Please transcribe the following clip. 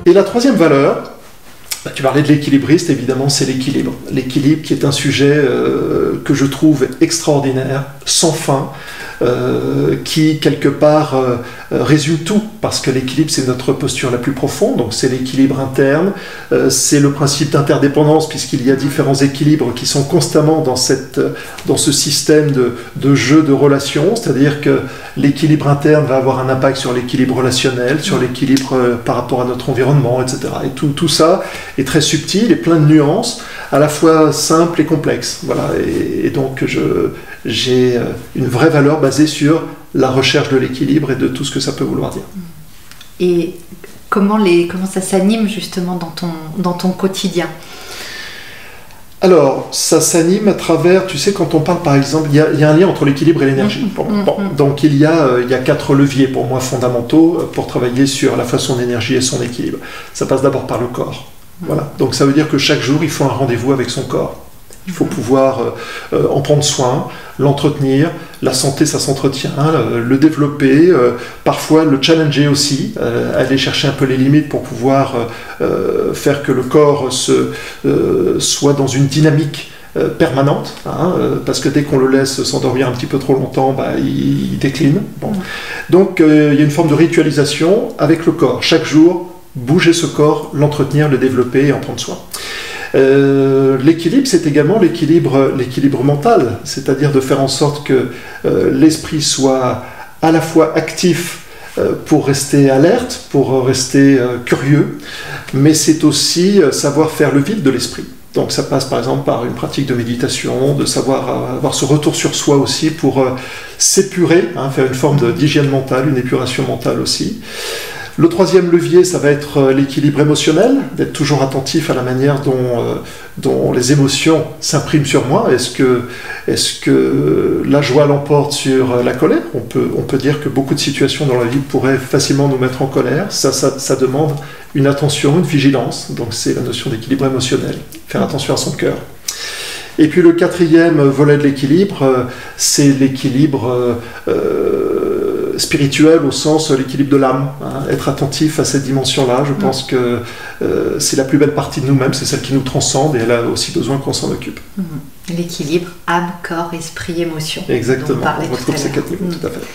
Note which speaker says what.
Speaker 1: Et la troisième valeur, tu parlais de l'équilibriste, évidemment, c'est l'équilibre. L'équilibre qui est un sujet que je trouve extraordinaire, sans fin, qui, quelque part, résume tout, parce que l'équilibre, c'est notre posture la plus profonde, donc c'est l'équilibre interne, c'est le principe d'interdépendance, puisqu'il y a différents équilibres qui sont constamment dans ce système de jeu de relations, c'est-à-dire que l'équilibre interne va avoir un impact sur l'équilibre relationnel, sur l'équilibre par rapport à notre environnement, etc. Et tout ça est très subtil et plein de nuances, à la fois simples et complexes. Voilà. Et donc j'ai une vraie valeur basée sur la recherche de l'équilibre et de tout ce que ça peut vouloir dire.
Speaker 2: Et comment ça s'anime justement dans ton quotidien ?
Speaker 1: Alors, ça s'anime à travers, tu sais, quand on parle par exemple, il y a un lien entre l'équilibre et l'énergie. Donc il y a 4 leviers pour moi fondamentaux pour travailler sur à la fois son énergie et son équilibre. Ça passe d'abord par le corps. Voilà. Donc ça veut dire que chaque jour, il faut un rendez-vous avec son corps. Il faut pouvoir en prendre soin, l'entretenir. La santé, ça s'entretient, le développer, parfois le challenger aussi, aller chercher un peu les limites pour pouvoir faire que le corps soit dans une dynamique permanente, parce que dès qu'on le laisse s'endormir un petit peu trop longtemps, il décline. Bon. Donc il y a une forme de ritualisation avec le corps. Chaque jour, bouger ce corps, l'entretenir, le développer et en prendre soin. L'équilibre, c'est également l'équilibre mental, c'est-à-dire de faire en sorte que l'esprit soit à la fois actif pour rester alerte, pour rester curieux, mais c'est aussi savoir faire le vide de l'esprit. Donc ça passe par exemple par une pratique de méditation, de savoir avoir ce retour sur soi aussi pour s'épurer, faire une forme d'hygiène mentale, une épuration mentale aussi. Le troisième levier, ça va être l'équilibre émotionnel, d'être toujours attentif à la manière dont les émotions s'impriment sur moi. Est-ce que la joie l'emporte sur la colère ? On peut dire que beaucoup de situations dans la vie pourraient facilement nous mettre en colère. Ça demande une attention, une vigilance. Donc c'est la notion d'équilibre émotionnel, faire attention à son cœur. Et puis le quatrième volet de l'équilibre, c'est l'équilibre spirituel au sens l'équilibre de l'âme, être attentif à cette dimension-là. Je pense que c'est la plus belle partie de nous-mêmes, c'est celle qui nous transcende et elle a aussi besoin qu'on s'en occupe.
Speaker 2: L'équilibre âme, corps, esprit, émotion.
Speaker 1: Exactement, on retrouve ces 4 niveaux, tout à fait.